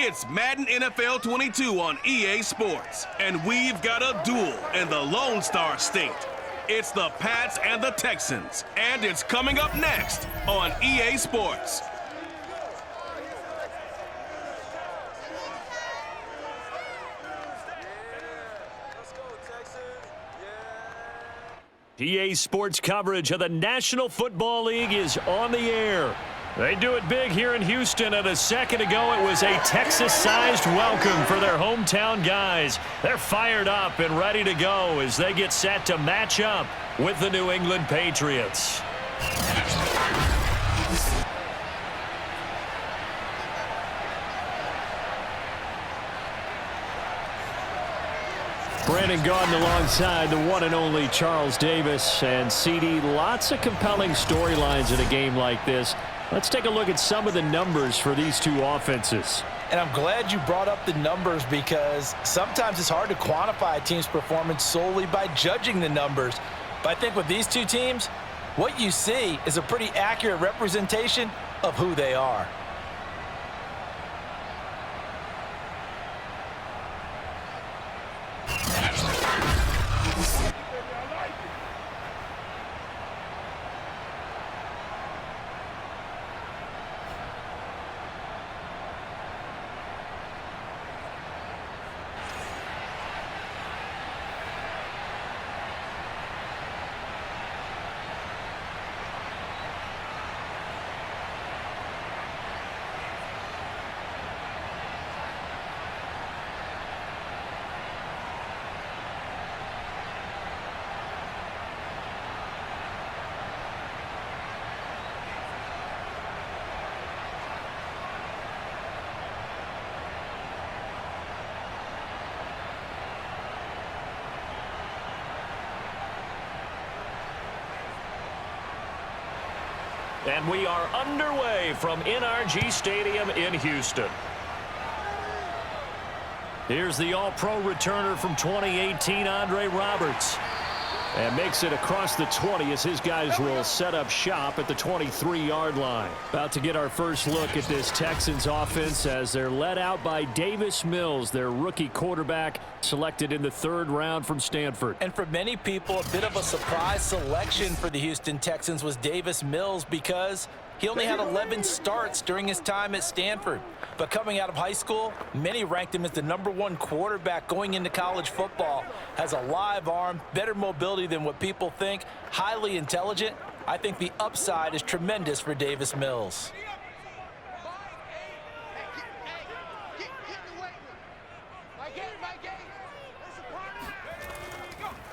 It's Madden NFL 22 on EA Sports, and we've got a duel in the Lone Star State. It's the Pats and the Texans, and it's coming up next on EA Sports. EA Sports coverage of the National Football League is on the air. They do it big here in Houston, and a second ago it was a Texas-sized welcome for their hometown guys. They're fired up and ready to go as they get set to match up with the New England Patriots. Brandon Gaudin alongside the one and only Charles Davis. And CD, lots of compelling storylines in a game like this. Let's take a look at some of the numbers for these two offenses. And I'm glad you brought up the numbers because sometimes it's hard to quantify a team's performance solely by judging the numbers. But I think with these two teams, what you see is a pretty accurate representation of who they are. And we are underway from NRG Stadium in Houston. Here's the All-Pro returner from 2018, Andre Roberts. And makes it across the 20 as his guys will set up shop at the 23-yard line. About to get our first look at this Texans offense as they're led out by Davis Mills, their rookie quarterback, selected in the third round from Stanford. And for many people, a bit of a surprise selection for the Houston Texans was Davis Mills because he only had 11 starts during his time at Stanford. But coming out of high school, many ranked him as the #1 quarterback going into college football. Has a live arm, better mobility than what people think, highly intelligent. I think the upside is tremendous for Davis Mills.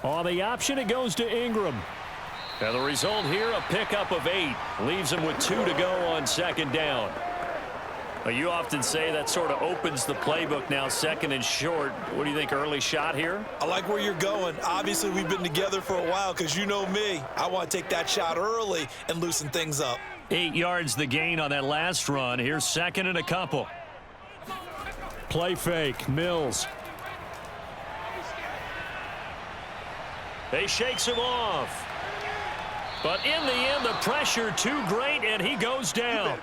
On the option, it goes to Ingram. And the result here, a pickup of 8. Leaves him with 2 to go on second down. Well, you often say that sort of opens the playbook now, second and short. What do you think, early shot here? I like where you're going. Obviously, we've been together for a while because you know me. I want to take that shot early and loosen things up. 8 yards the gain on that last run. Here's second and a couple. Play fake, Mills. He shakes him off. But in the end, the pressure too great, and he goes down.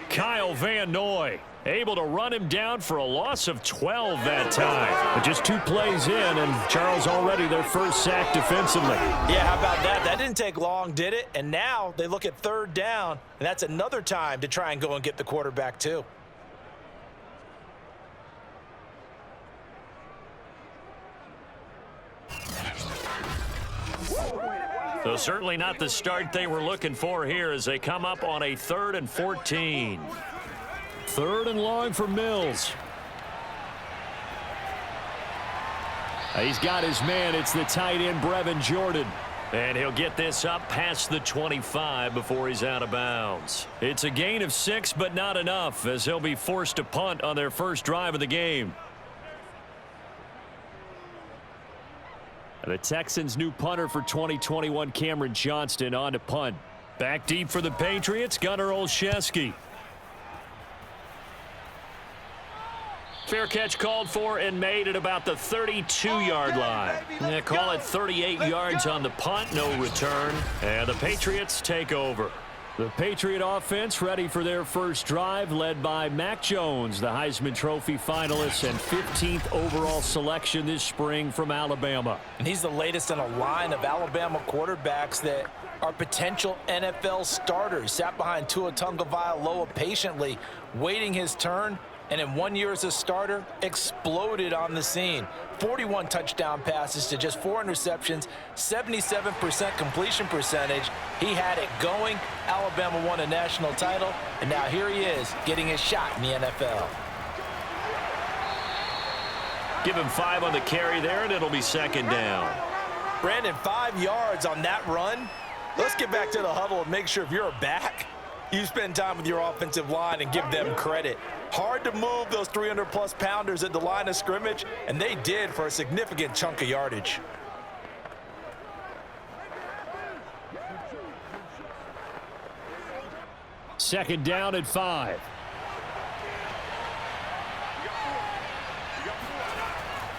Kyle Van Noy able to run him down for a loss of 12 that time. But just 2 plays in, and Charles already their first sack defensively. Yeah, how about that? That didn't take long, did it? And now they look at third down, and that's another time to try and go and get the quarterback too. So certainly not the start they were looking for here as they come up on a 3rd and 14. 3rd and long for Mills. He's got his man. It's the tight end, Brevin Jordan. And he'll get this up past the 25 before he's out of bounds. It's a gain of 6, but not enough as he'll be forced to punt on their first drive of the game. The Texans' new punter for 2021, Cameron Johnston, on to punt. Back deep for the Patriots, Gunnar Olszewski. Fair catch called for and made at about the 32-yard line. Yeah, call it 38 yards on the punt, no return. And the Patriots take over. The Patriot offense ready for their first drive, led by Mac Jones, the Heisman Trophy finalist and 15th overall selection this spring from Alabama. And he's the latest in a line of Alabama quarterbacks that are potential NFL starters. Sat behind Tua Tagovailoa patiently, waiting his turn, and in 1 year as a starter, exploded on the scene. 41 touchdown passes to just 4 interceptions, 77% completion percentage. He had it going. Alabama won a national title, and now here he is getting his shot in the NFL. Give him 5 on the carry there, and it'll be second down. Brandon, 5 yards on that run. Let's get back to the huddle and make sure if you're a back, you spend time with your offensive line and give them credit. Hard to move those 300-plus pounders at the line of scrimmage, and they did for a significant chunk of yardage. Second down at 5.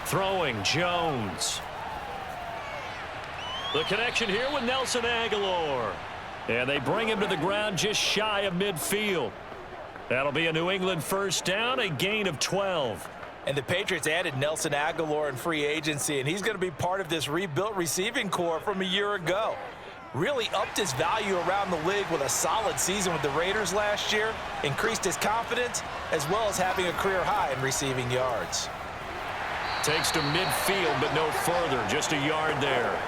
Throwing, Jones. The connection here with Nelson Aguilar. And they bring him to the ground just shy of midfield. That'll be a New England first down, a gain of 12. And the Patriots added Nelson Aguilar in free agency, and he's going to be part of this rebuilt receiving corps from a year ago. Really upped his value around the league with a solid season with the Raiders last year, increased his confidence, as well as having a career high in receiving yards. Takes to midfield, but no further, just a yard there.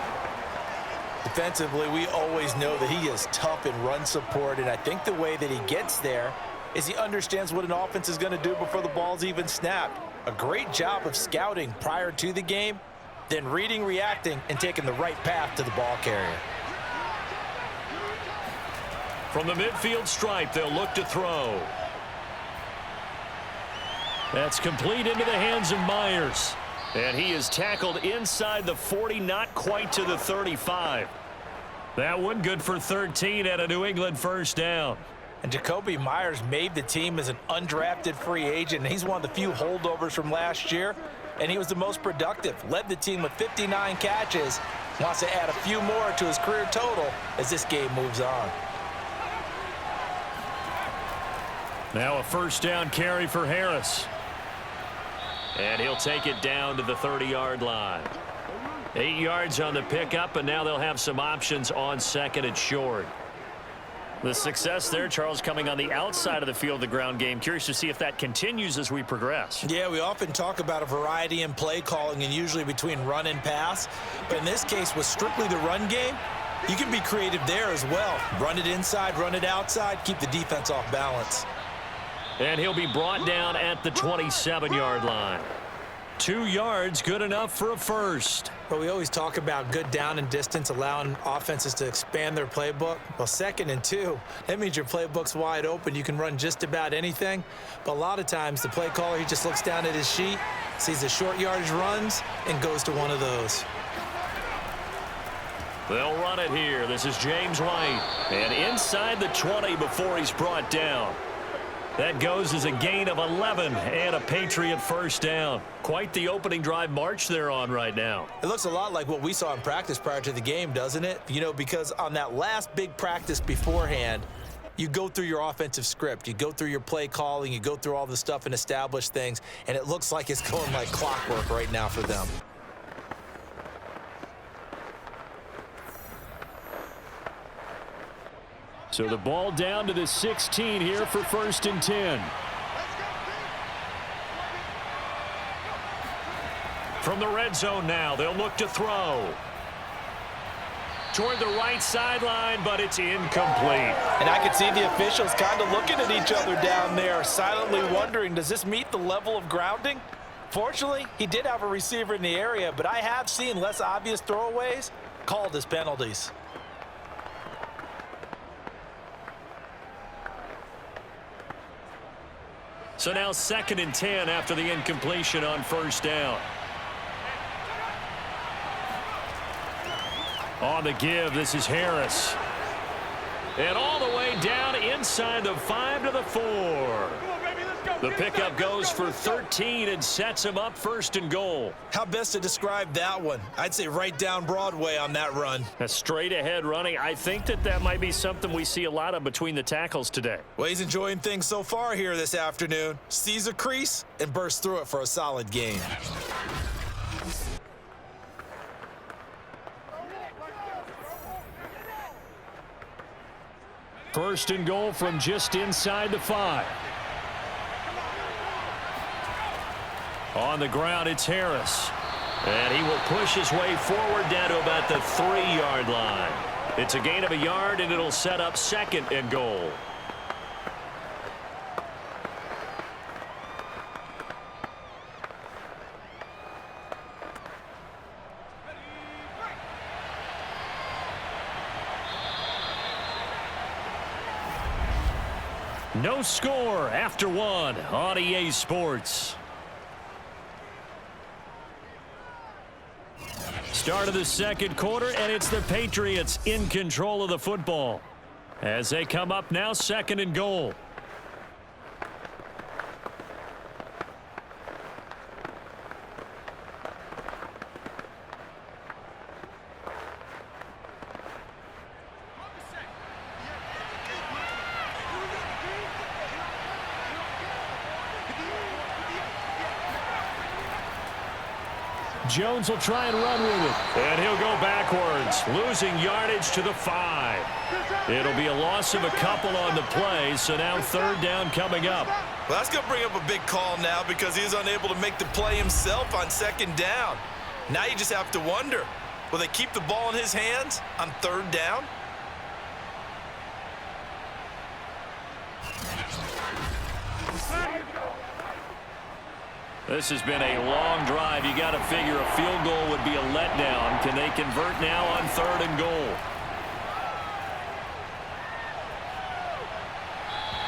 Defensively, we always know that he is tough in run support, and I think the way that he gets there is he understands what an offense is going to do before the ball's even snapped. A great job of scouting prior to the game, then reading, reacting, and taking the right path to the ball carrier. From the midfield stripe, they'll look to throw. That's complete into the hands of Myers. And he is tackled inside the 40, not quite to the 35. That one good for 13 at a New England first down. And Jacoby Myers made the team as an undrafted free agent. He's one of the few holdovers from last year, and he was the most productive. Led the team with 59 catches. Wants to add a few more to his career total as this game moves on. Now a first down carry for Harris. And he'll take it down to the 30-yard line. 8 yards on the pickup, and now they'll have some options on second and short. The success there, Charles, coming on the outside of the field, the ground game. Curious to see if that continues as we progress. Yeah, we often talk about a variety in play calling and usually between run and pass. But in this case, with strictly the run game, you can be creative there as well. Run it inside, run it outside, keep the defense off balance. And he'll be brought down at the 27-yard line. 2 yards, good enough for a first. But we always talk about good down and distance, allowing offenses to expand their playbook. Well, 2nd and 2, that means your playbook's wide open. You can run just about anything. But a lot of times, the play caller, he just looks down at his sheet, sees the short yardage runs, and goes to one of those. They'll run it here. This is James White. And inside the 20 before he's brought down. That goes as a gain of 11 and a Patriot first down. Quite the opening drive march they're on right now. It looks a lot like what we saw in practice prior to the game, doesn't it? You know, because on that last big practice beforehand, you go through your offensive script. You go through your play calling. You go through all the stuff and establish things. And it looks like it's going like clockwork right now for them. So the ball down to the 16 here for 1st and 10. From the red zone now, they'll look to throw. Toward the right sideline, but it's incomplete. And I could see the officials kind of looking at each other down there, silently wondering, does this meet the level of grounding? Fortunately, he did have a receiver in the area, but I have seen less obvious throwaways called as penalties. So now 2nd and 10 after the incompletion on first down. On the give, this is Harris. And all the way down inside the 5 to the 4. The pickup goes for 13 and sets him up 1st and goal. How best to describe that one? I'd say right down Broadway on that run. A straight ahead running. I think that might be something we see a lot of between the tackles today. Well, he's enjoying things so far here this afternoon. Sees a crease and bursts through it for a solid gain. First and goal from just inside the 5. On the ground, it's Harris. And he will push his way forward down to about the 3-yard line. It's a gain of a yard, and it'll set up 2nd and goal. No score after 1 on EA Sports. Start of the 2nd quarter, and it's the Patriots in control of the football. As they come up now, 2nd and goal. Jones will try and run with it. And he'll go backwards, losing yardage to the 5. It'll be a loss of a couple on the play, so now 3rd down coming up. Well, that's going to bring up a big call now because he is unable to make the play himself on 2nd down. Now you just have to wonder, will they keep the ball in his hands on 3rd down? This has been a long drive. You got to figure a field goal would be a letdown. Can they convert now on 3rd and goal?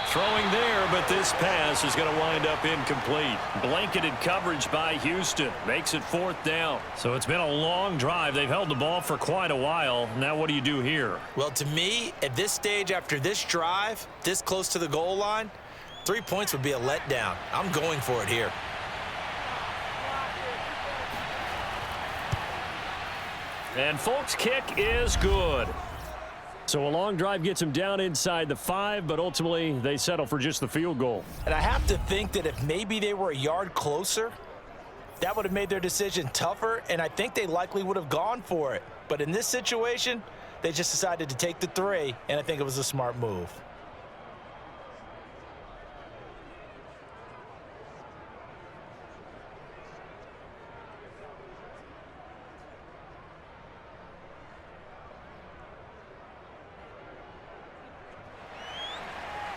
Throwing there, but this pass is going to wind up incomplete. Blanketed coverage by Houston. Makes it 4th down. So it's been a long drive. They've held the ball for quite a while. Now what do you do here? Well, to me, at this stage after this drive, this close to the goal line, 3 points would be a letdown. I'm going for it here. And Folk's kick is good. So a long drive gets him down inside the 5, but ultimately they settle for just the field goal. And I have to think that if maybe they were a yard closer, that would have made their decision tougher, and I think they likely would have gone for it. But in this situation, they just decided to take the 3, and I think it was a smart move.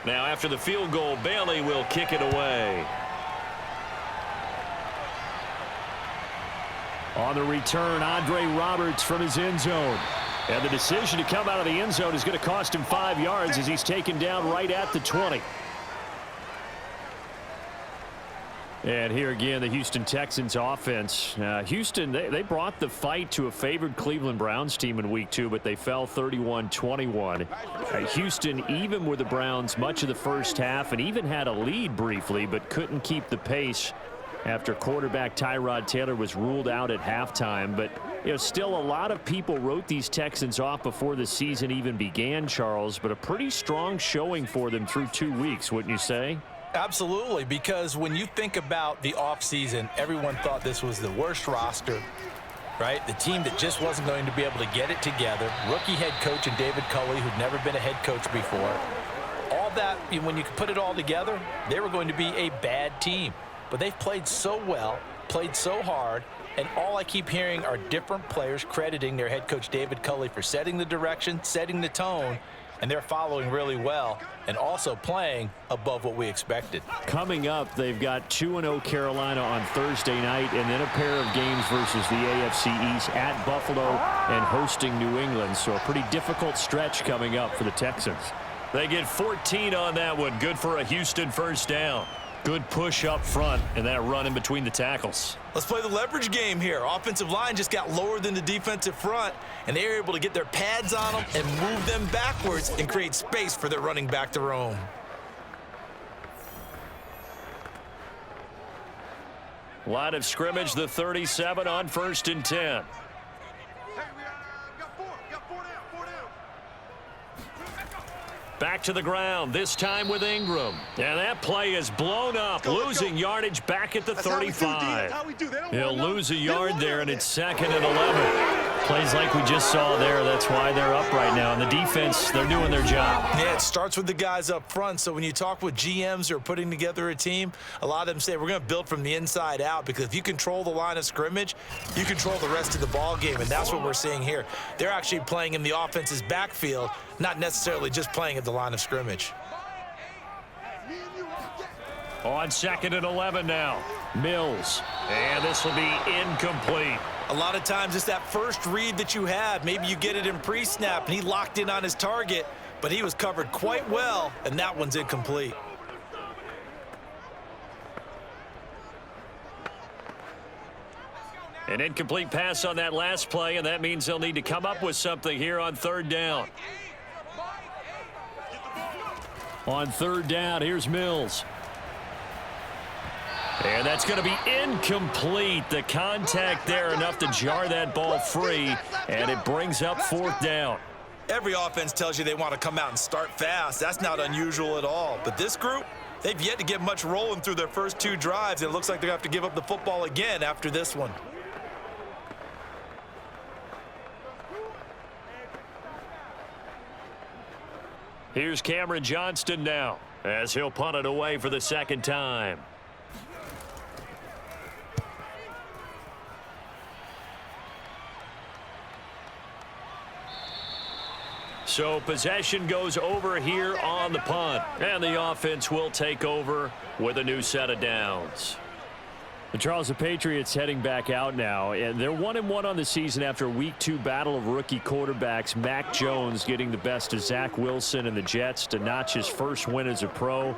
Now after the field goal, Bailey will kick it away. On the return, Andre Roberts from his end zone. And the decision to come out of the end zone is going to cost him 5 yards as he's taken down right at the 20. And here again, the Houston Texans offense. Houston, they brought the fight to a favored Cleveland Browns team in week 2, but they fell 31-21. Houston, even with the Browns much of the first half, and even had a lead briefly, but couldn't keep the pace after quarterback Tyrod Taylor was ruled out at halftime. But still a lot of people wrote these Texans off before the season even began, Charles, but a pretty strong showing for them through 2 weeks, wouldn't you say? Absolutely, because when you think about the offseason, everyone thought this was the worst roster, right? The team that just wasn't going to be able to get it together. Rookie head coach in David Culley, who'd never been a head coach before. All that, when you put it all together, they were going to be a bad team. But they've played so well, played so hard, and all I keep hearing are different players crediting their head coach David Culley for setting the direction, setting the tone, and they're following really well and also playing above what we expected. Coming up, they've got 2-0 Carolina on Thursday night and then a pair of games versus the AFC East at Buffalo and hosting New England. So a pretty difficult stretch coming up for the Texans. They get 14 on that one. Good for a Houston 1st down. Good push up front and that run in between the tackles. Let's play the leverage game here. Offensive line just got lower than the defensive front, and they were able to get their pads on them and move them backwards and create space for their running back to roam. Line of scrimmage, the 37 on 1st and 10. Back to the ground, this time with Ingram. And that play is blown up, losing yardage back at the 35. He'll lose a yard there, and it's 2nd and 11. Plays like we just saw there, that's why they're up right now. And the defense, they're doing their job. Yeah, it starts with the guys up front. So when you talk with GMs who are putting together a team, a lot of them say we're going to build from the inside out, because if you control the line of scrimmage, you control the rest of the ball game, and that's what we're seeing here. They're actually playing in the offense's backfield, not necessarily just playing at the line of scrimmage. On 2nd and 11 now, Mills. And this will be incomplete. A lot of times it's that first read that you have. Maybe you get it in pre-snap, and he locked in on his target, but he was covered quite well, and that one's incomplete. An incomplete pass on that last play, and that means they'll need to come up with something here on 3rd down. On 3rd down, here's Mills. And that's going to be incomplete. The contact there enough to jar that ball free, and it brings up 4th down. Every offense tells you they want to come out and start fast. That's not unusual at all. But this group, they've yet to get much rolling through their first 2 drives. It looks like they're going to have to give up the football again after this one. Here's Cameron Johnston now, as he'll punt it away for the 2nd time. So possession goes over here on the punt, and the offense will take over with a new set of downs. The Charles, the Patriots heading back out now, and they're 1-1 on the season after a Week 2 battle of rookie quarterbacks. Mac Jones getting the best of Zach Wilson and the Jets to notch his first win as a pro.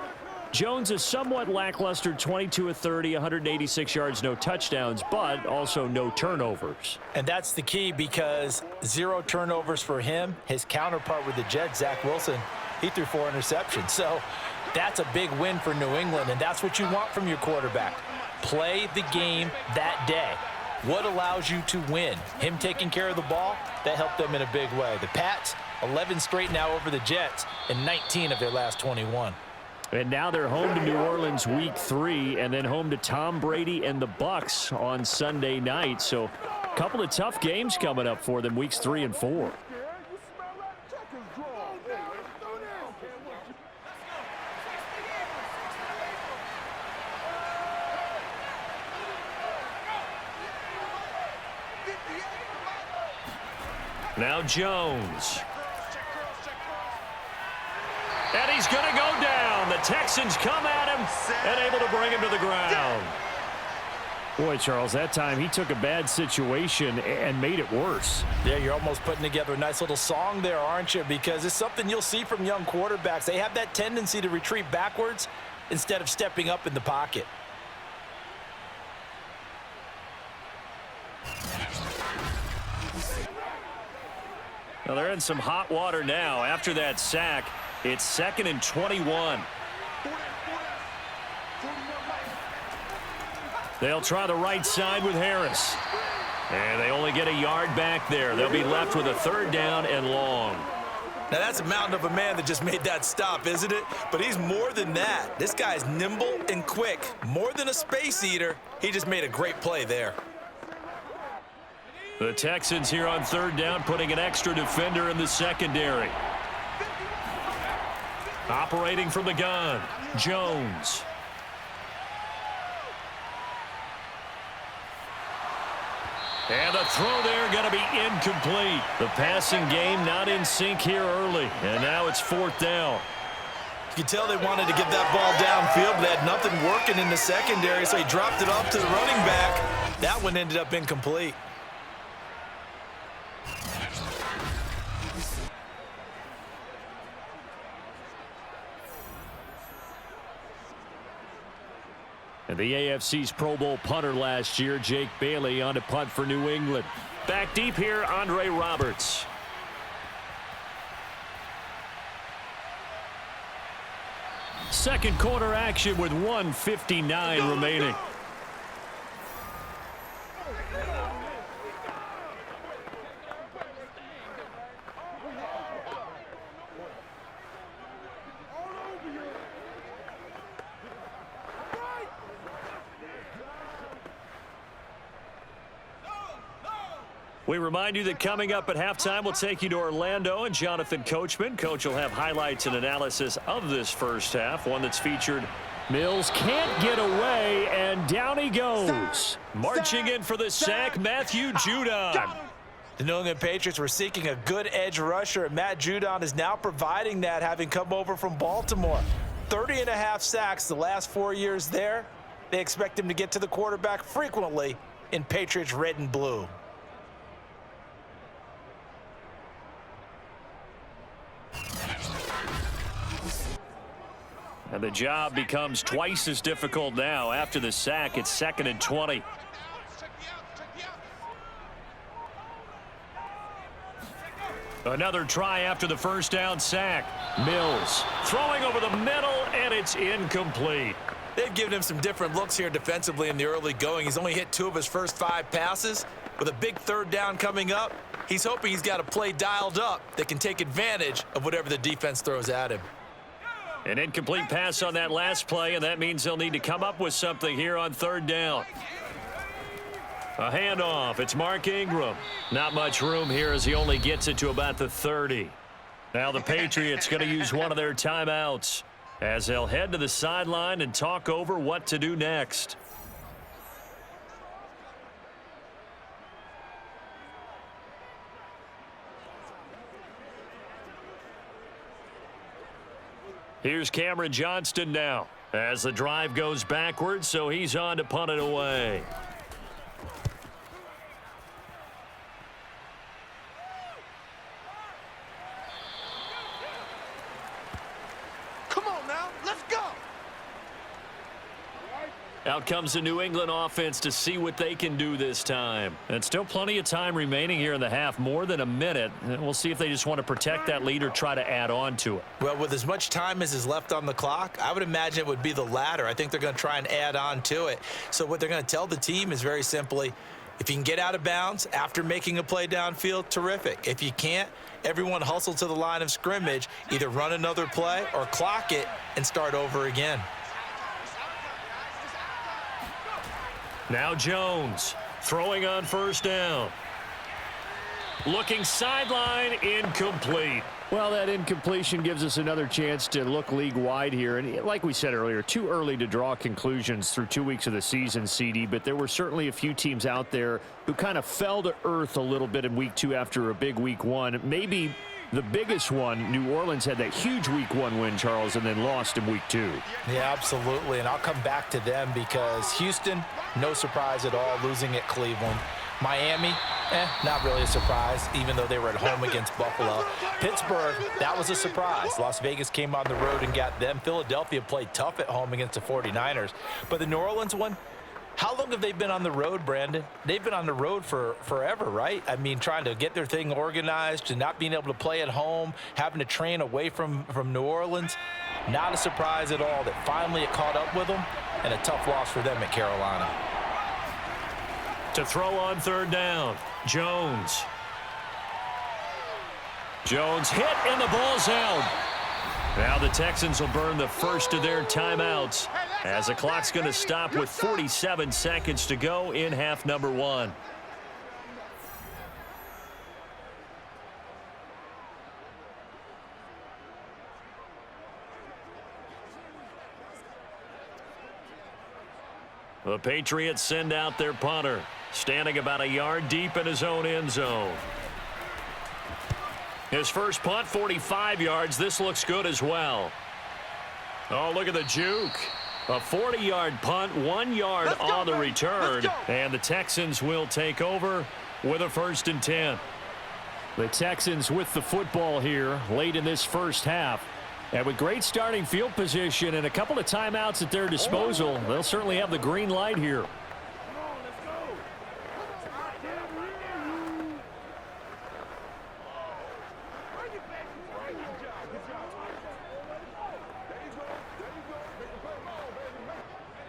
Jones is somewhat lackluster, 22 of 30, 186 yards, no touchdowns, but also no turnovers. And that's the key, because 0 turnovers for him. His counterpart with the Jets, Zach Wilson, he threw 4 interceptions. So that's a big win for New England, and that's what you want from your quarterback. Play the game that day. What allows you to win? Him taking care of the ball, that helped them in a big way. The Pats, 11 straight now over the Jets, and 19 of their last 21. And now they're home to New Orleans Week 3, and then home to Tom Brady and the Bucs on Sunday night. So a couple of tough games coming up for them, Weeks 3 and 4. Now Jones. And he's going to go down. The Texans come at him and able to bring him to the ground. Boy, Charles, that time he took a bad situation and made it worse. Yeah, you're almost putting together a nice little song there, aren't you? Because it's something you'll see from young quarterbacks. They have that tendency to retreat backwards instead of stepping up in the pocket. Well, they're in some hot water now. After that sack, it's 2nd and 21. They'll try the right side with Harris. And they only get a yard back there. They'll be left with a 3rd down and long. Now, that's a mountain of a man that just made that stop, isn't it? But he's more than that. This guy's nimble and quick. More than a space eater. He just made a great play there. The Texans here on 3rd down, putting an extra defender in the secondary. Operating from the gun, Jones. And the throw there going to be incomplete. The passing game not in sync here early. And now it's 4th down. You can tell they wanted to get that ball downfield, but they had nothing working in the secondary, so he dropped it off to the running back. That one ended up incomplete. And the AFC's Pro Bowl punter last year, Jake Bailey, on to punt for New England. Back deep here, Andre Roberts. Second quarter action with 1:59 remaining. We remind you that coming up at halftime, we'll take you to Orlando and Jonathan Coachman. Coach will have highlights and analysis of this first half, one that's featured Mills can't get away, and down he goes. Marching in for the sack, Matthew Judon. The New England Patriots were seeking a good edge rusher, and Matt Judon is now providing that, having come over from Baltimore. 30.5 sacks the last 4 years there. They expect him to get to the quarterback frequently in Patriots red and blue. And the job becomes twice as difficult now. After the sack, it's 2nd and 20. Another try after the first down sack. Mills throwing over the middle, and it's incomplete. They've given him some different looks here defensively in the early going. He's only hit 2 of his first 5 passes. With a big 3rd down coming up, he's hoping he's got a play dialed up that can take advantage of whatever the defense throws at him. An incomplete pass on that last play, and that means they'll need to come up with something here on 3rd down. A handoff. It's Mark Ingram. Not much room here as he only gets it to about the 30. Now the Patriots going to use one of their timeouts as they'll head to the sideline and talk over what to do next. Here's Cameron Johnston now as the drive goes backwards, so he's on to punt it away. Come on now, let's go. Out comes the New England offense to see what they can do this time. And still plenty of time remaining here in the half, more than a minute. And we'll see if they just want to protect that lead or try to add on to it. Well, with as much time as is left on the clock, I would imagine it would be the latter. I think they're going to try and add on to it. So what they're going to tell the team is very simply, if you can get out of bounds after making a play downfield, terrific. If you can't, everyone hustle to the line of scrimmage, either run another play or clock it and start over again. Now Jones throwing on 1st down. Looking sideline, incomplete. Well, that incompletion gives us another chance to look league-wide here. And like we said earlier, too early to draw conclusions through 2 weeks of the season, CD. But there were certainly a few teams out there who kind of fell to earth a little bit in week 2 after a big week 1. Maybe the biggest one, New Orleans had that huge week 1 win, Charles, and then lost in week 2. Yeah, absolutely. And I'll come back to them because Houston, no surprise at all, losing at Cleveland. Miami, not really a surprise, even though they were at home against Buffalo. Pittsburgh, that was a surprise. Las Vegas came on the road and got them. Philadelphia played tough at home against the 49ers. But the New Orleans one, how long have they been on the road, Brandon? They've been on the road for forever, right? I mean, trying to get their thing organized and not being able to play at home, having to train away from New Orleans. Not a surprise at all that finally it caught up with them, and a tough loss for them at Carolina. To throw on 3rd down, Jones. Jones hit and the ball's out. Now the Texans will burn the first of their timeouts as the clock's going to stop with 47 seconds to go in half number 1. The Patriots send out their punter, standing about a yard deep in his own end zone. His first punt, 45 yards. This looks good as well. Oh, look at the juke. A 40-yard punt, 1 yard on the return. And the Texans will take over with a 1st and 10. The Texans with the football here late in this first half. And with great starting field position and a couple of timeouts at their disposal, they'll certainly have the green light here.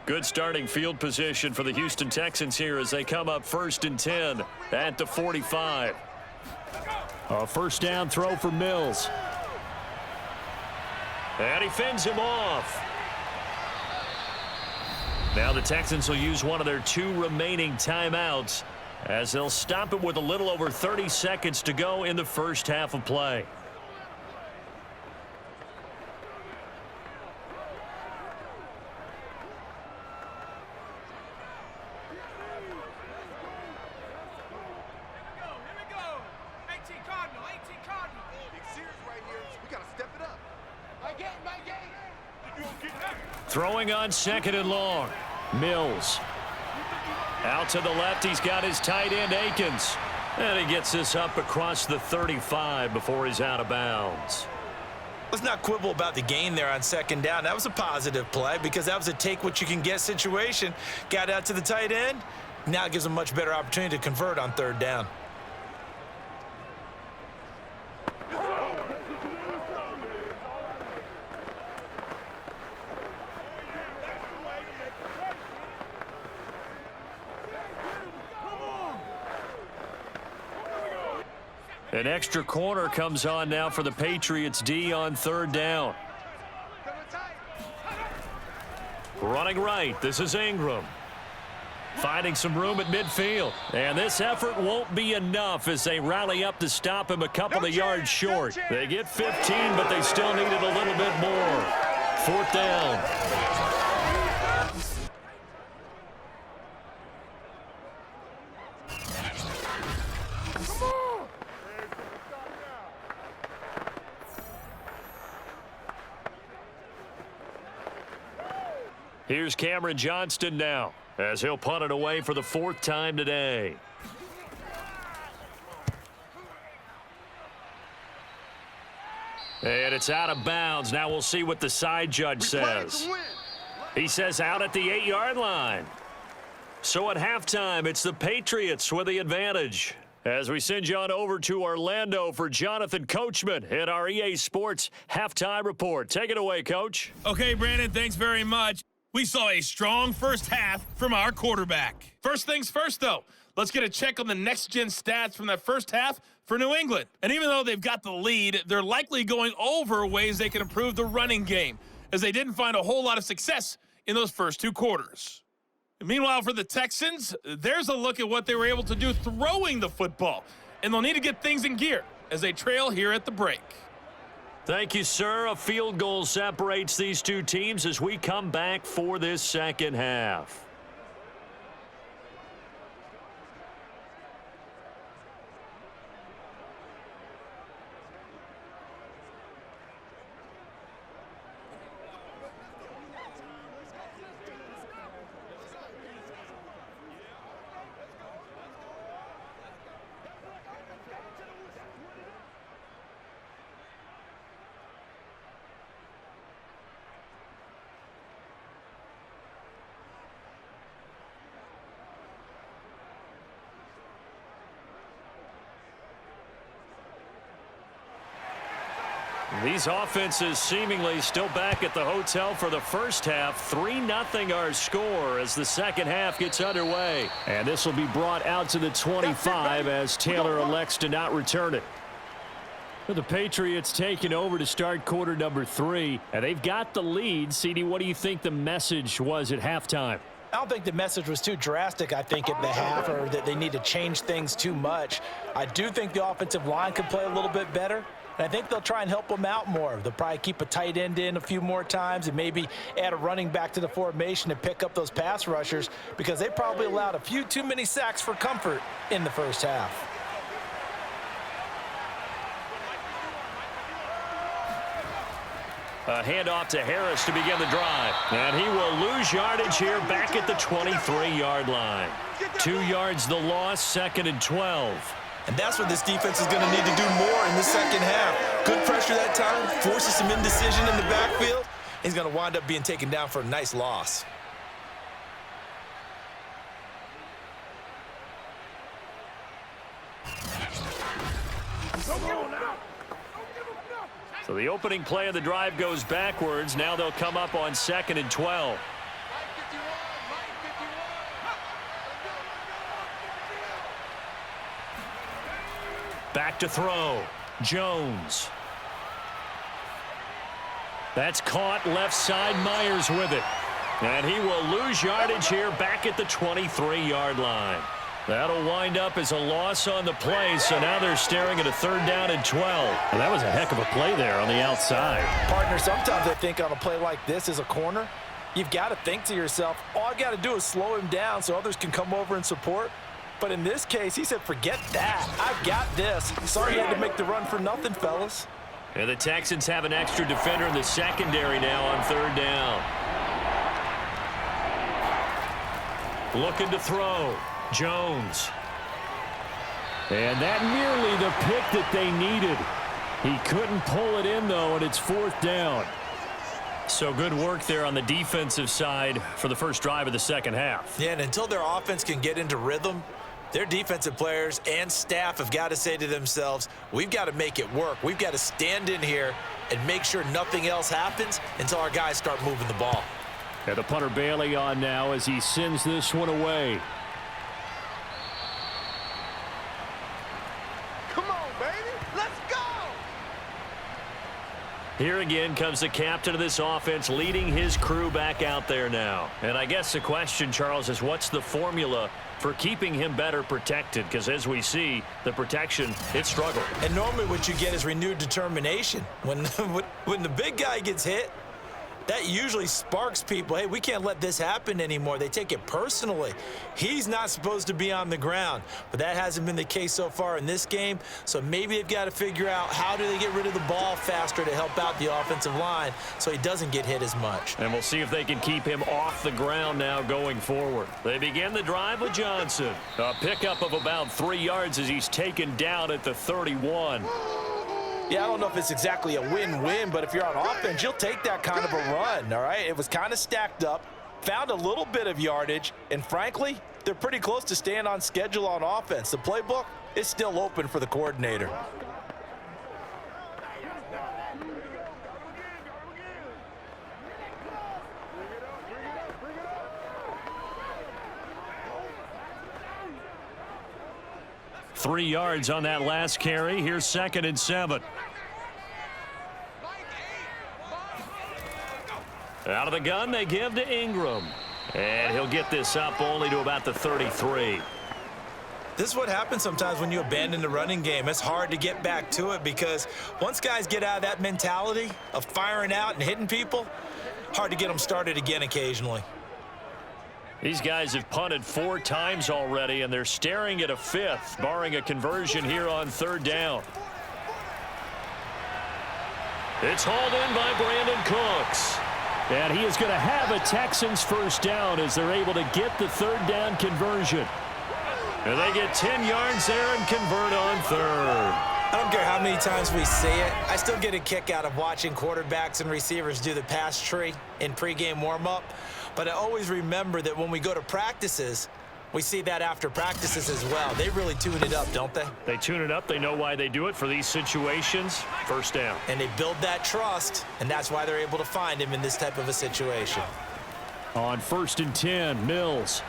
Good starting field position for the Houston Texans here as they come up 1st and 10 at the 45. A first down throw for Mills. And he fends him off. Now the Texans will use one of their 2 remaining timeouts as they'll stop it with a little over 30 seconds to go in the first half of play. Throwing on 2nd and long. Mills. Out to the left, he's got his tight end, Akins. And he gets this up across the 35 before he's out of bounds. Let's not quibble about the gain there on 2nd down. That was a positive play because that was a take-what-you-can-get situation. Got out to the tight end. Now it gives him a much better opportunity to convert on 3rd down. An extra corner comes on now for the Patriots D on 3rd down. Running right, this is Ingram. Finding some room at midfield. And this effort won't be enough as they rally up to stop him a couple of yards short. They get 15, but they still needed a little bit more. 4th down. Here's Cameron Johnston now as he'll punt it away for the 4th time today. And it's out of bounds. Now we'll see what the side judge says. He says out at the 8-yard line. So at halftime, it's the Patriots with the advantage. As we send you on over to Orlando for Jonathan Coachman in our EA Sports Halftime Report. Take it away, Coach. Okay, Brandon, thanks very much. We saw a strong first half from our quarterback. First things first, though. Let's get a check on the next-gen stats from that first half for New England. And even though they've got the lead, they're likely going over ways they can improve the running game, as they didn't find a whole lot of success in those first 2 quarters. And meanwhile, for the Texans, there's a look at what they were able to do throwing the football. And they'll need to get things in gear as they trail here at the break. Thank you, sir. A field goal separates these 2 teams as we come back for this second half. These offenses seemingly still back at the hotel for the first half. 3-0 our score as the second half gets underway. And this will be brought out to the 25 as Taylor elects to not return it. The Patriots taking over to start quarter number 3. And they've got the lead. CD, what do you think the message was at halftime? I don't think the message was too drastic, I think, at the half, or that they need to change things too much. I do think the offensive line could play a little bit better. And I think they'll try and help them out more. They'll probably keep a tight end in a few more times and maybe add a running back to the formation to pick up those pass rushers, because they probably allowed a few too many sacks for comfort in the first half. A handoff to Harris to begin the drive. And he will lose yardage here back at the 23-yard line. 2 yards the loss, 2nd and 12. And that's what this defense is going to need to do more in the second half. Good pressure that time, forces some indecision in the backfield. He's going to wind up being taken down for a nice loss. So the opening play of the drive goes backwards. Now they'll come up on 2nd and 12. Back to throw. Jones. That's caught left side. Myers with it. And he will lose yardage here back at the 23-yard line. That'll wind up as a loss on the play, so now they're staring at a 3rd down and 12. Well, that was a heck of a play there on the outside. Partner, sometimes I think on a play like this as a corner, you've got to think to yourself, all I got to do is slow him down so others can come over and support. But in this case, he said, forget that. I've got this. Sorry you had to make the run for nothing, fellas. And the Texans have an extra defender in the secondary now on 3rd down. Looking to throw. Jones. And that nearly the pick that they needed. He couldn't pull it in, though, and it's 4th down. So good work there on the defensive side for the first drive of the second half. Yeah, and until their offense can get into rhythm, their defensive players and staff have got to say to themselves, we've got to make it work. We've got to stand in here and make sure nothing else happens until our guys start moving the ball. And the punter Bailey on now as he sends this one away. Here again comes the captain of this offense leading his crew back out there now. And I guess the question, Charles, is what's the formula for keeping him better protected? Because as we see, the protection, it struggled. And normally what you get is renewed determination. When the big guy gets hit, that usually sparks people. Hey, we can't let this happen anymore. They take it personally. He's not supposed to be on the ground, but that hasn't been the case so far in this game. So maybe they've got to figure out how do they get rid of the ball faster to help out the offensive line so he doesn't get hit as much. And we'll see if they can keep him off the ground now going forward. They begin the drive with Johnson. A pickup of about 3 yards as he's taken down at the 31. Yeah, I don't know if it's exactly a win-win, but if you're on offense, you'll take that kind of a run, all right? It was kind of stacked up, found a little bit of yardage, and frankly, they're pretty close to staying on schedule on offense. The playbook is still open for the coordinator. Three yards on that last carry. Here's 2nd and 7. Out of the gun, they give to Ingram. And he'll get this up only to about the 33. This is what happens sometimes when you abandon the running game. It's hard to get back to it because once guys get out of that mentality of firing out and hitting people, hard to get them started again occasionally. These guys have punted 4 times already, and they're staring at a 5th, barring a conversion here on 3rd down. It's hauled in by Brandon Cooks. And he is going to have a Texans first down as they're able to get the 3rd down conversion. And they get 10 yards there and convert on 3rd. I don't care how many times we say it, I still get a kick out of watching quarterbacks and receivers do the pass tree in pregame warm-up. But I always remember that when we go to practices, we see that after practices as well. They really tune it up, don't they? They tune it up. They know why they do it for these situations. First down. And they build that trust, and that's why they're able to find him in this type of a situation. On 1st and 10, Mills.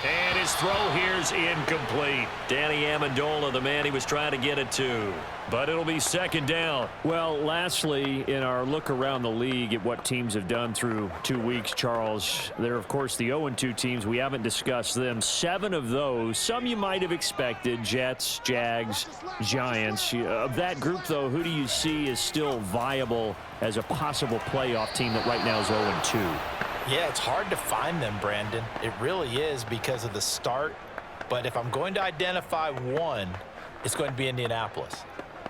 And his throw here's incomplete. Danny Amendola, the man he was trying to get it to. But it'll be 2nd down. Well, lastly, in our look around the league at what teams have done through 2 weeks, Charles, they're, of course, the 0-2 teams. We haven't discussed them. 7 of those, some you might have expected, Jets, Jags, Giants. Of that group, though, who do you see is still viable as a possible playoff team that right now is 0-2? Yeah, it's hard to find them, Brandon. It really is because of the start. But if I'm going to identify one, it's going to be Indianapolis.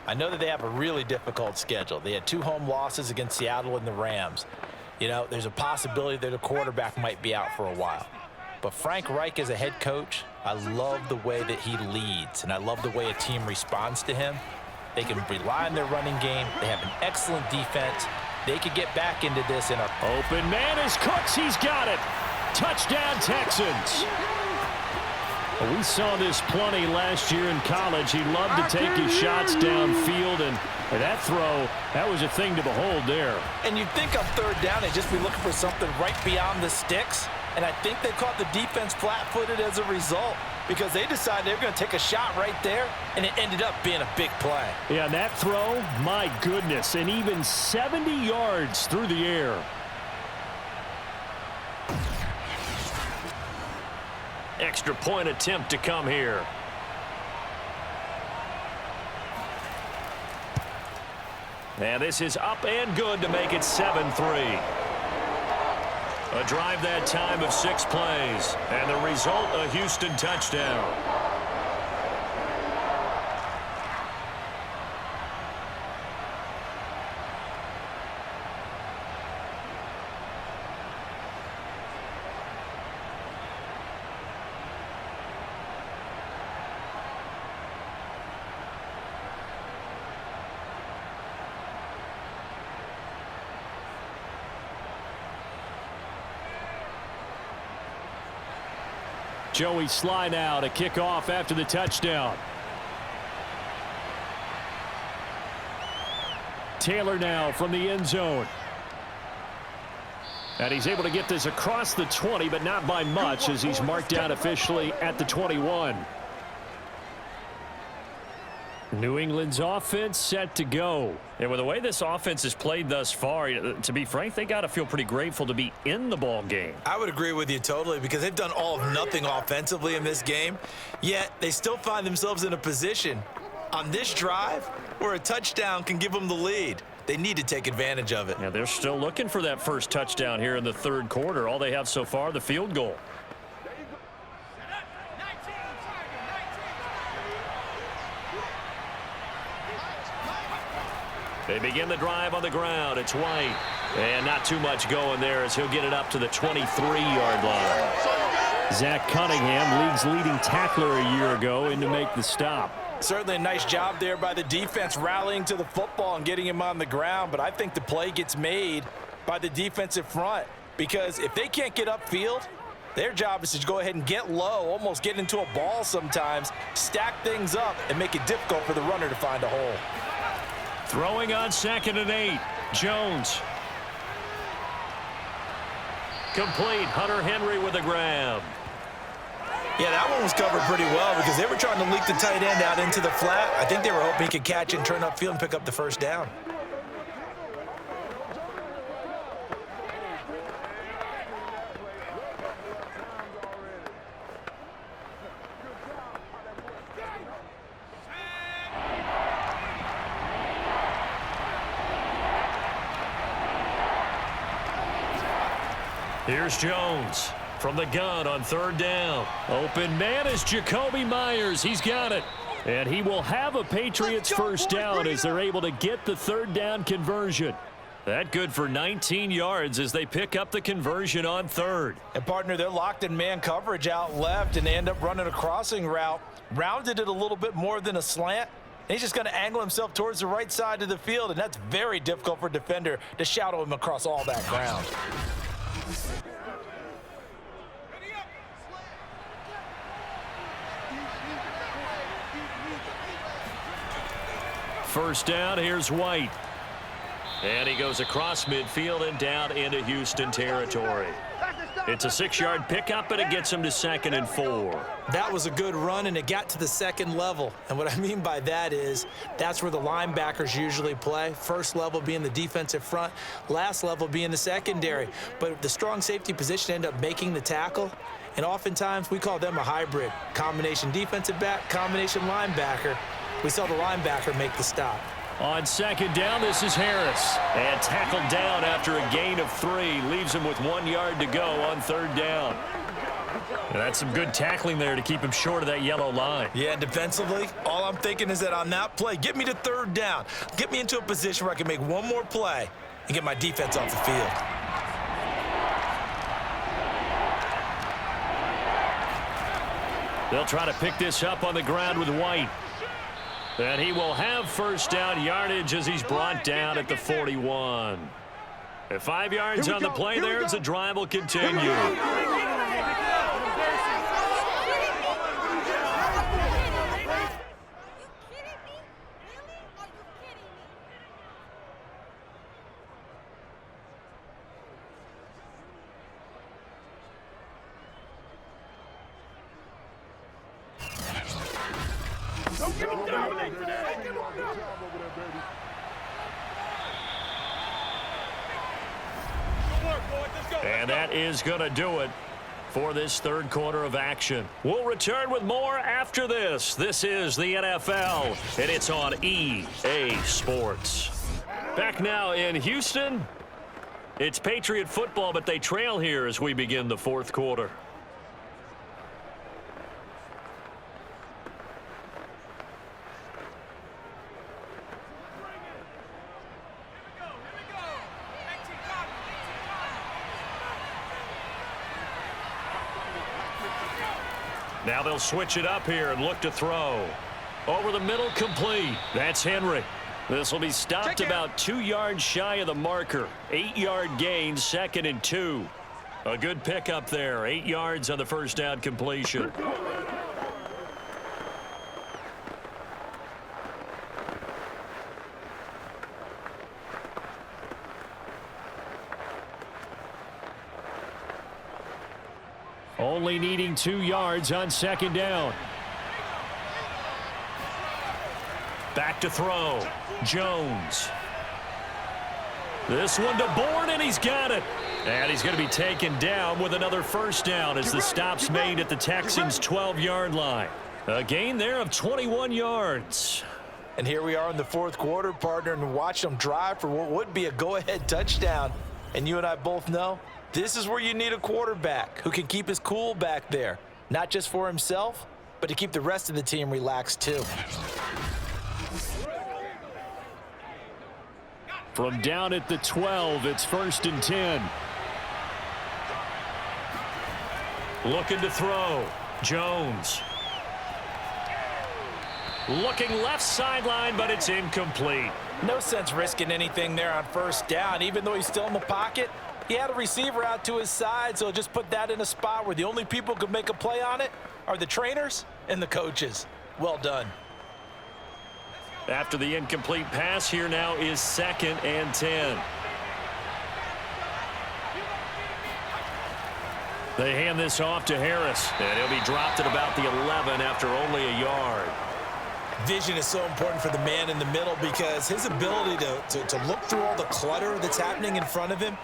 I know that they have a really difficult schedule. They had 2 home losses against Seattle and the Rams. You know, there's a possibility that a quarterback might be out for a while. But Frank Reich as a head coach, I love the way that he leads, and I love the way a team responds to him. They can rely on their running game. They have an excellent defense. They could get back into this in a... Open man is Cooks. He's got it. Touchdown, Texans. Well, we saw this plenty last year in college. He loved to take his shots downfield, and that throw, that was a thing to behold there. And you'd think on third down they'd just be looking for something right beyond the sticks. And I think they caught the defense flat-footed as a result because they decided they were going to take a shot right there, and it ended up being a big play. Yeah, that throw, my goodness, and even 70 yards through the air. Extra point attempt to come here. And this is up and good to make it 7-3. A drive that time of 6 plays. And the result, a Houston touchdown. Joey Sly now to kick off after the touchdown. Taylor now from the end zone. And he's able to get this across the 20, but not by much as he's marked down officially at the 21. New England's offense set to go. And with the way this offense has played thus far, to be frank, they got to feel pretty grateful to be in the ball game. I would agree with you totally because they've done all of nothing offensively in this game, yet they still find themselves in a position on this drive where a touchdown can give them the lead. They need to take advantage of it. Yeah, they're still looking for that first touchdown here in the third quarter. All they have so far, the field goal. They begin the drive on the ground. It's White. And not too much going there as he'll get it up to the 23-yard line. Zach Cunningham, league's leading tackler a year ago, in to make the stop. Certainly a nice job there by the defense rallying to the football and getting him on the ground. But I think the play gets made by the defensive front because if they can't get upfield, their job is to go ahead and get low, almost get into a ball sometimes, stack things up, and make it difficult for the runner to find a hole. Throwing on 2nd and 8. Jones. Complete. Hunter Henry with a grab. Yeah, that one was covered pretty well because they were trying to leak the tight end out into the flat. I think they were hoping he could catch it and turn upfield and pick up the first down. Here's Jones from the gun on 3rd down. Open man is Jacoby Myers. He's got it. And he will have a Patriots first down as they're able to get the 3rd down conversion. That good for 19 yards as they pick up the conversion on 3rd. And, partner, they're locked in man coverage out left, and they end up running a crossing route. Rounded it a little bit more than a slant. And he's just going to angle himself towards the right side of the field, and that's very difficult for a defender to shadow him across all that ground. First down, here's White. And he goes across midfield and down into Houston territory. It's a 6-yard pickup, and it gets him to 2nd and 4. That was a good run, and it got to the second level. And what I mean by that is that's where the linebackers usually play. First level being the defensive front, last level being the secondary. But the strong safety position ended up making the tackle, and oftentimes we call them a hybrid. Combination defensive back, combination linebacker. We saw the linebacker make the stop. On 2nd down, this is Harris. And tackled down after a gain of 3. Leaves him with 1 yard to go on 3rd down. And that's some good tackling there to keep him short of that yellow line. Yeah, defensively, all I'm thinking is that on that play, get me to 3rd down. Get me into a position where I can make one more play and get my defense off the field. They'll try to pick this up on the ground with White. And he will have first down yardage as he's brought down at the 41. At 5 yards on the play there as the drive will continue. And that is going to do it for this third quarter of action. We'll return with more after this. This is the NFL, and it's on EA Sports. Back now in Houston. It's Patriot football, but they trail here as we begin the fourth quarter. Now they'll switch it up here and look to throw. Over the middle, complete. That's Henry. This will be stopped about 2 yards shy of the marker. 8-yard gain, 2nd and 2. A good pickup there. 8 yards on the first down completion. Only needing 2 yards on 2nd down. Back to throw. Jones. This one to Bourne, and he's got it. And he's going to be taken down with another first down as the stop's made at the Texans' 12-yard line. A gain there of 21 yards. And here we are in the fourth quarter, partner, and watch them drive for what would be a go-ahead touchdown. And you and I both know this is where you need a quarterback who can keep his cool back there, not just for himself, but to keep the rest of the team relaxed too. From down at the 12, it's 1st and 10. Looking to throw. Jones. Looking left sideline, but it's incomplete. No sense risking anything there on first down, even though he's still in the pocket. He had a receiver out to his side, so just put that in a spot where the only people who could make a play on it are the trainers and the coaches. Well done. After the incomplete pass, here now is 2nd and 10. They hand this off to Harris, and he'll be dropped at about the 11 after only a yard. Vision is so important for the man in the middle because his ability to look through all the clutter that's happening in front of him,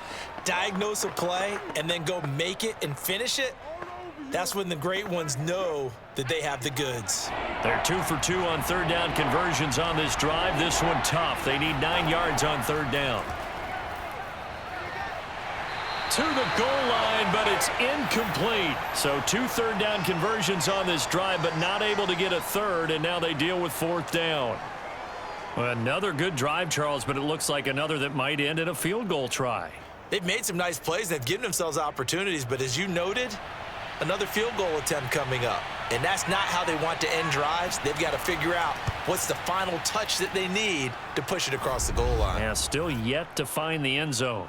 diagnose a play, and then go make it and finish it, that's when the great ones know that they have the goods. They're 2 for 2 on third down conversions on this drive. This one tough. They need 9 yards on third down. To the goal line, but it's incomplete. So 2 third down conversions on this drive, but not able to get a third, and now they deal with 4th down. Another good drive, Charles, but it looks like another that might end in a field goal try. They've made some nice plays. They've given themselves opportunities, but as you noted, another field goal attempt coming up. And that's not how they want to end drives. They've got to figure out what's the final touch that they need to push it across the goal line. Yeah, still yet to find the end zone.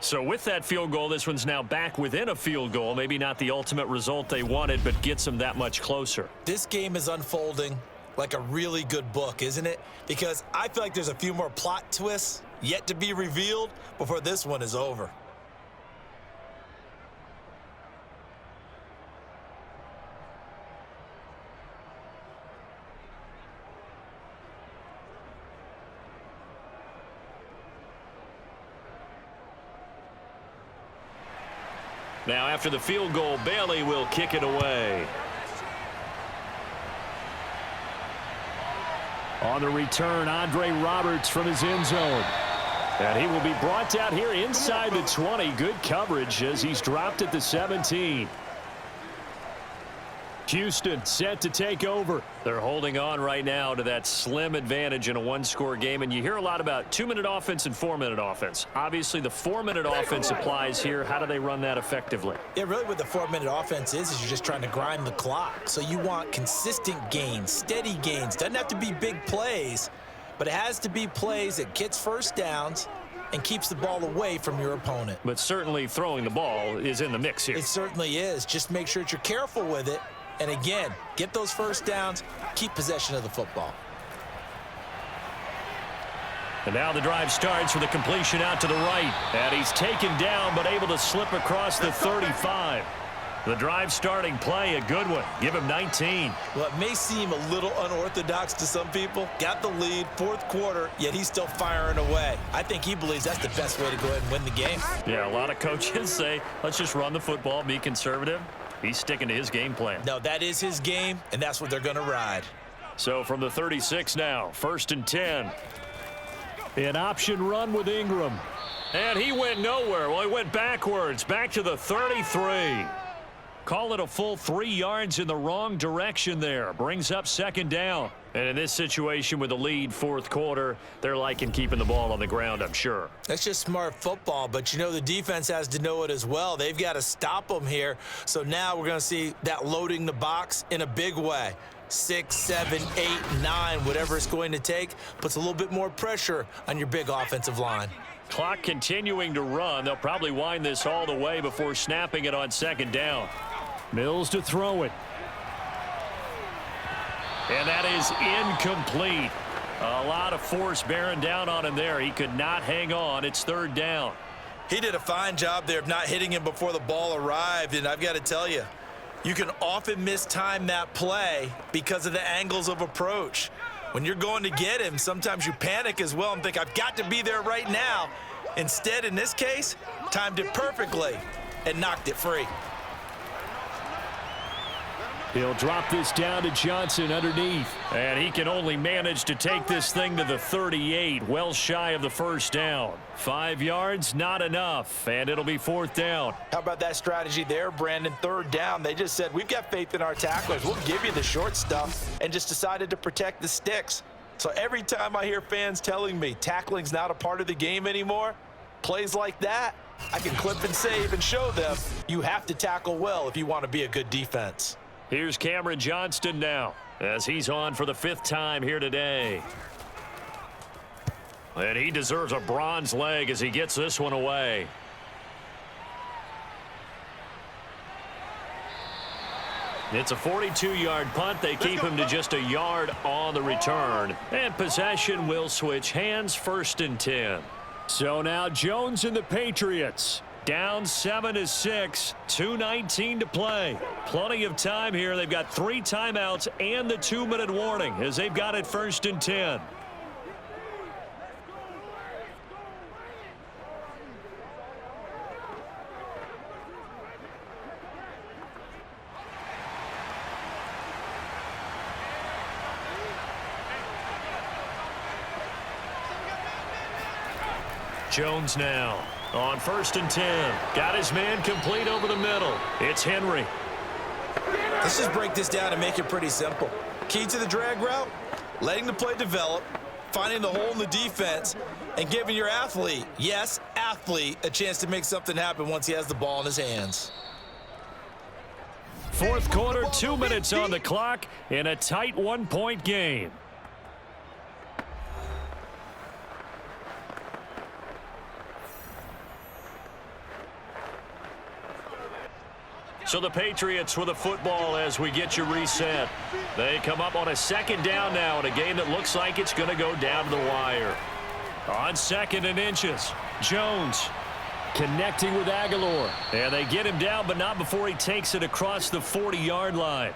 So with that field goal, this one's now back within a field goal. Maybe not the ultimate result they wanted, but gets them that much closer. This game is unfolding like a really good book, isn't it? Because I feel like there's a few more plot twists yet to be revealed before this one is over. Now after the field goal, Bailey will kick it away. On the return, Andre Roberts from his end zone. And he will be brought down here inside the 20. Good coverage as he's dropped at the 17. Houston set to take over. They're holding on right now to that slim advantage in a one-score game, and you hear a lot about 2-minute offense and 4-minute offense. Obviously, the 4-minute offense applies here. How do they run that effectively? Yeah, really what the 4-minute offense is you're just trying to grind the clock. So you want consistent gains, steady gains. Doesn't have to be big plays, but it has to be plays that gets first downs and keeps the ball away from your opponent. But certainly throwing the ball is in the mix here. It certainly is. Just make sure that you're careful with it. And again, get those first downs, keep possession of the football. And now the drive starts with a completion out to the right. And he's taken down but able to slip across the 35. The drive starting play, a good one. Give him 19. Well, it may seem a little unorthodox to some people. Got the lead, fourth quarter, yet he's still firing away. I think he believes that's the best way to go ahead and win the game. Yeah, a lot of coaches say, let's just run the football, be conservative. He's sticking to his game plan. No, that is his game, and that's what they're going to ride. So from the 36 now, 1st and 10. An option run with Ingram. And he went nowhere. Well, he went backwards, back to the 33. Call it a full 3 yards in the wrong direction there. Brings up 2nd down. And in this situation with the lead, 4th quarter, they're liking keeping the ball on the ground, I'm sure. That's just smart football, but you know the defense has to know it as well. They've got to stop them here. So now we're going to see that loading the box in a big way. 6, 7, 8, 9, whatever it's going to take, puts a little bit more pressure on your big offensive line. Clock continuing to run. They'll probably wind this all the way before snapping it on 2nd down. Mills to throw it. And that is incomplete. A lot of force bearing down on him there. He could not hang on. It's 3rd down. He did a fine job there of not hitting him before the ball arrived, and I've got to tell you, you can often mistime that play because of the angles of approach. When you're going to get him, sometimes you panic as well and think, I've got to be there right now. Instead, in this case, timed it perfectly and knocked it free. He'll drop this down to Johnson underneath. And he can only manage to take this thing to the 38, well shy of the 1st down. 5 yards, not enough, and it'll be 4th down. How about that strategy there, Brandon? 3rd down, they just said, we've got faith in our tacklers. We'll give you the short stuff, and just decided to protect the sticks. So every time I hear fans telling me tackling's not a part of the game anymore, plays like that, I can clip and save and show them you have to tackle well if you want to be a good defense. Here's Cameron Johnston now as he's on for the 5th time here today. And he deserves a bronze leg as he gets this one away. It's a 42-yard punt. They keep him to just a yard on the return. And possession will switch hands, 1st and 10. So now Jones and the Patriots. Down 7-6, 2:19 to play. Plenty of time here. They've got 3 timeouts and the 2-minute warning as they've got it 1st and 10. Jones now. On 1st and 10. Got his man complete over the middle. It's Henry. Let's just break this down and make it pretty simple. Key to the drag route, letting the play develop, finding the hole in the defense, and giving your athlete, yes, athlete, a chance to make something happen once he has the ball in his hands. 4th quarter, 2 minutes on the clock in a tight 1-point game. So the Patriots with a football as we get you reset. They come up on a 2nd down now in a game that looks like it's going to go down to the wire. On 2nd and inches, Jones connecting with Aguilar. And they get him down, but not before he takes it across the 40-yard line.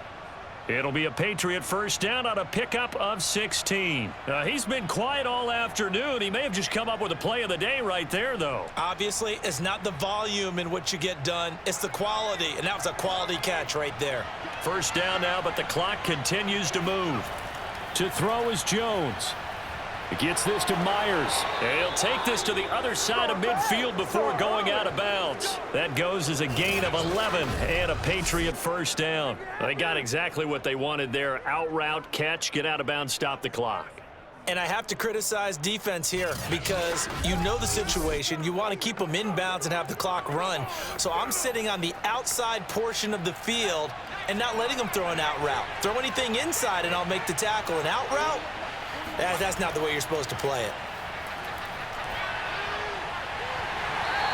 It'll be a Patriot 1st down on a pickup of 16. He's been quiet all afternoon. He may have just come up with a play of the day right there, though. Obviously, it's not the volume in which you get done. It's the quality, and that was a quality catch right there. 1st down now, but the clock continues to move. To throw is Jones. Gets this to Myers. And he'll take this to the other side of midfield before going out of bounds. That goes as a gain of 11 and a Patriot first down. They got exactly what they wanted there. Out route, catch, get out of bounds, stop the clock. And I have to criticize defense here because you know the situation. You want to keep them inbounds and have the clock run. So I'm sitting on the outside portion of the field and not letting them throw an out route. Throw anything inside and I'll make the tackle. An out route? That's not the way you're supposed to play it.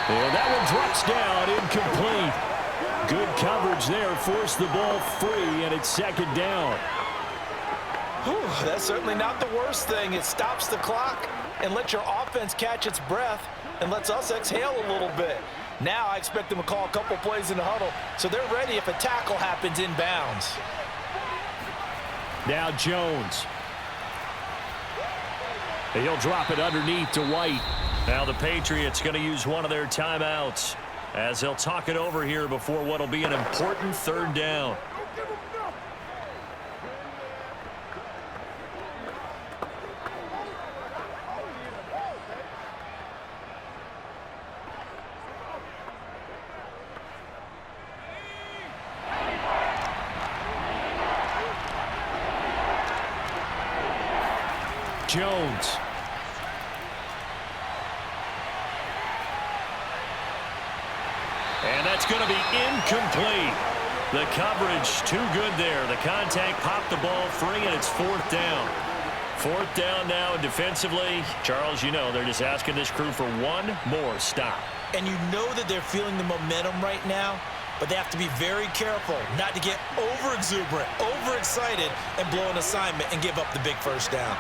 And that one drops down, incomplete. Good coverage there, forced the ball free, and it's second down. Whew, that's certainly not the worst thing. It stops the clock and lets your offense catch its breath and lets us exhale a little bit. Now I expect them to call a couple plays in the huddle, so they're ready if a tackle happens inbounds. Now Jones. He'll drop it underneath to White. Now the Patriots going to use one of their timeouts as they'll talk it over here before what will be an important third down. Jones. And that's going to be incomplete. The coverage too good there. The contact popped the ball free, and it's fourth down. Fourth down now, and defensively, Charles, you know, they're just asking this crew for one more stop. And you know that they're feeling the momentum right now, but they have to be very careful not to get over-exuberant, over-excited, and blow an assignment and give up the big first down.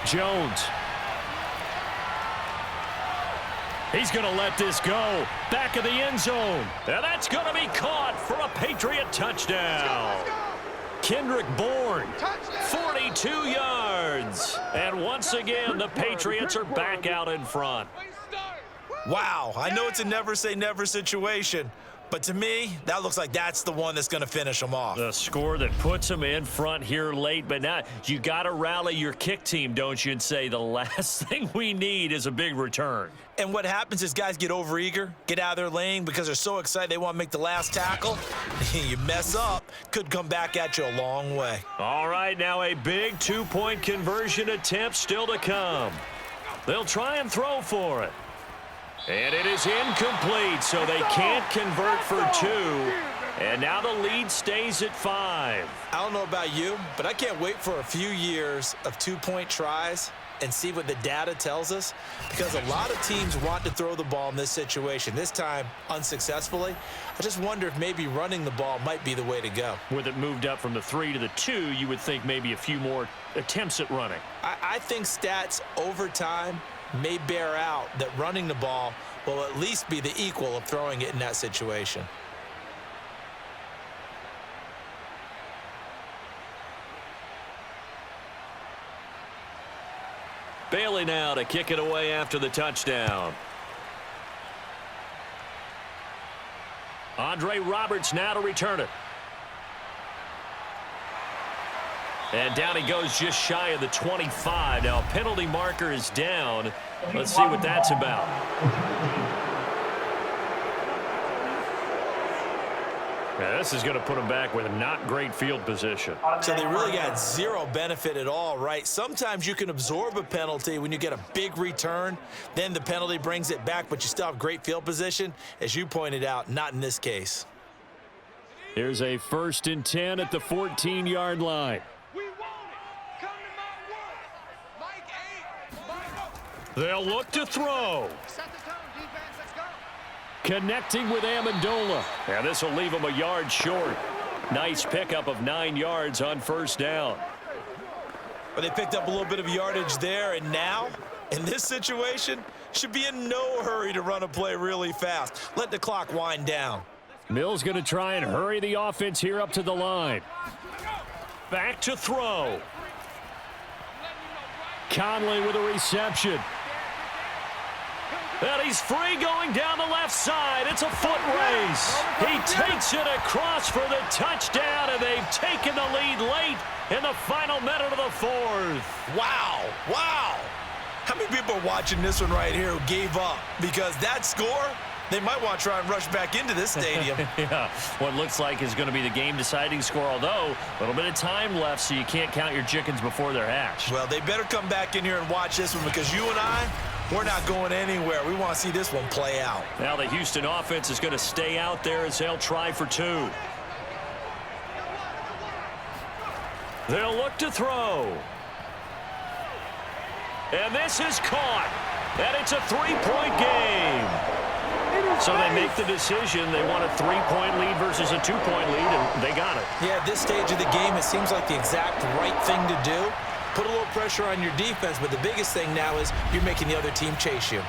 Jones. He's going to let this go. Back of the end zone. And that's going to be caught for a Patriot touchdown. Kendrick Bourne, 42 yards. And once again, the Patriots are back out in front. Wow, I know it's a never-say-never situation, but to me, that looks like that's the one that's going to finish them off. The score that puts them in front here late, but now you got to rally your kick team, don't you, and say the last thing we need is a big return. And what happens is guys get overeager, get out of their lane because they're so excited they want to make the last tackle. You mess up, could come back at you a long way. All right, now a big two-point conversion attempt still to come. They'll try and throw for it. And it is incomplete, so they can't convert for two. And now the lead stays at 5. I don't know about you, but I can't wait for a few years of two-point tries and see what the data tells us, because a lot of teams want to throw the ball in this situation, this time unsuccessfully. I just wonder if maybe running the ball might be the way to go. With it moved up from the 3 to the 2, you would think maybe a few more attempts at running. I think stats over time may bear out that running the ball will at least be the equal of throwing it in that situation. Bailey now to kick it away after the touchdown. Andre Roberts now to return it. And down he goes just shy of the 25. Now a penalty marker is down. Let's see what that's about. Now this is going to put him back with a not great field position. So they really got zero benefit at all, right? Sometimes you can absorb a penalty when you get a big return. Then the penalty brings it back, but you still have great field position. As you pointed out, not in this case. Here's a 1st and 10 at the 14-yard line. They'll look to throw. Connecting with Amendola. And this will leave him a yard short. Nice pickup of 9 yards on first down. But they picked up a little bit of yardage there, and now, in this situation, should be in no hurry to run a play really fast. Let the clock wind down. Mills going to try and hurry the offense here up to the line. Back to throw. Conley with a reception. And he's free going down the left side. It's a foot race. He takes it across for the touchdown, and they've taken the lead late in the final minute of the fourth. Wow. Wow. How many people are watching this one right here who gave up? Because that score, they might want to try and rush back into this stadium. Yeah, what looks like is going to be the game-deciding score, although a little bit of time left, so you can't count your chickens before they're hatched. Well, they better come back in here and watch this one because you and I, we're not going anywhere. We want to see this one play out. Now the Houston offense is going to stay out there as they'll try for two. They'll look to throw. And this is caught. And it's a three-point game. So they make the decision. They want a three-point lead versus a two-point lead, and they got it. Yeah, at this stage of the game, it seems like the exact right thing to do. Put a little pressure on your defense, but the biggest thing now is you're making the other team chase you.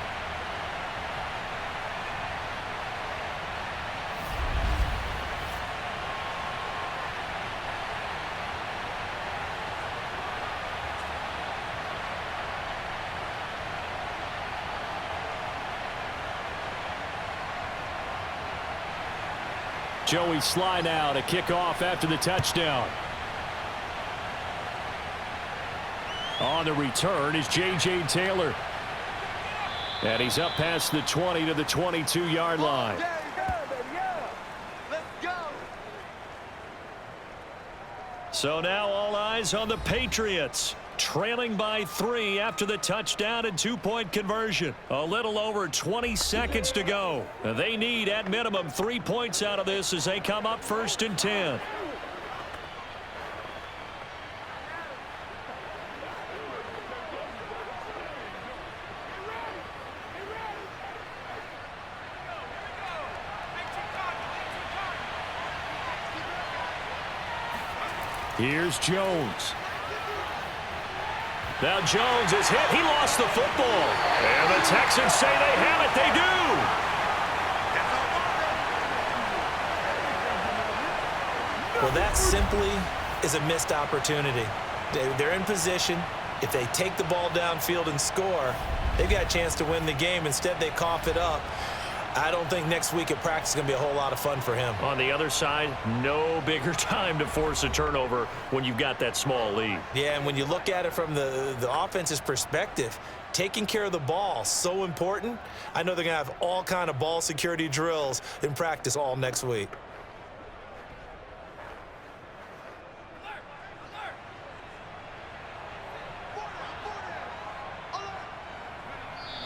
Joey Sly now to kick off after the touchdown. On the return is J.J. Taylor. And he's up past the 20 to the 22-yard line. Let's go. So now all eyes on the Patriots. Trailing by 3 after the touchdown and two-point conversion. A little over 20 seconds to go. They need at minimum 3 points out of this as they come up 1st and 10. Here's Jones. Now Jones is hit. He lost the football. And the Texans say they have it. They do. Well, that simply is a missed opportunity. They're in position. If they take the ball downfield and score, they've got a chance to win the game. Instead, they cough it up. I don't think next week at practice is going to be a whole lot of fun for him. On the other side, no bigger time to force a turnover when you've got that small lead. Yeah, and when you look at it from the offense's perspective, taking care of the ball, so important. I know they're going to have all kind of ball security drills in practice all next week.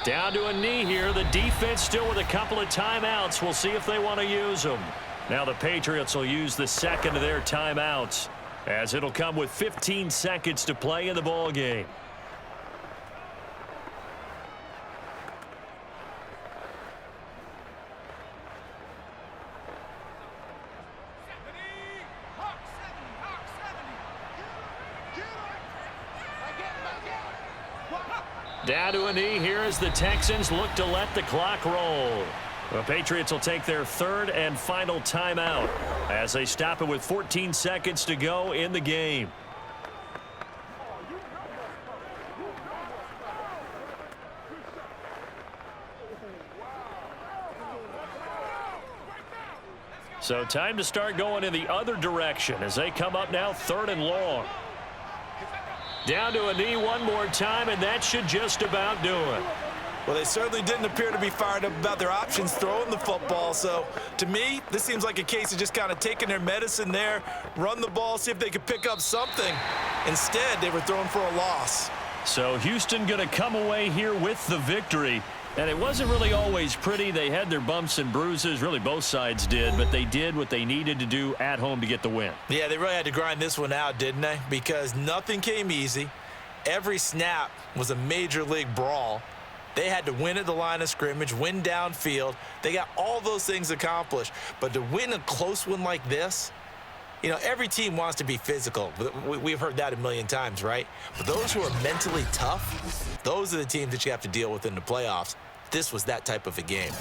Down to a knee here. The defense still with a couple of timeouts. We'll see if they want to use them. Now the Patriots will use the second of their timeouts, as it'll come with 15 seconds to play in the ball game. Down to a knee here as the Texans look to let the clock roll. The Patriots will take their third and final timeout as they stop it with 14 seconds to go in the game. So time to start going in the other direction as they come up now 3rd and long. Down to a knee one more time, and that should just about do it. Well, they certainly didn't appear to be fired up about their options throwing the football. So, to me, this seems like a case of just kind of taking their medicine there, run the ball, see if they could pick up something. Instead, they were throwing for a loss. So, Houston going to come away here with the victory. And it wasn't really always pretty. They had their bumps and bruises. Really, both sides did. But they did what they needed to do at home to get the win. Yeah, they really had to grind this one out, didn't they? Because nothing came easy. Every snap was a major league brawl. They had to win at the line of scrimmage, win downfield. They got all those things accomplished. But to win a close one like this, you know, every team wants to be physical. We've heard that a million times, right? But those who are mentally tough, those are the teams that you have to deal with in the playoffs. This was that type of a game.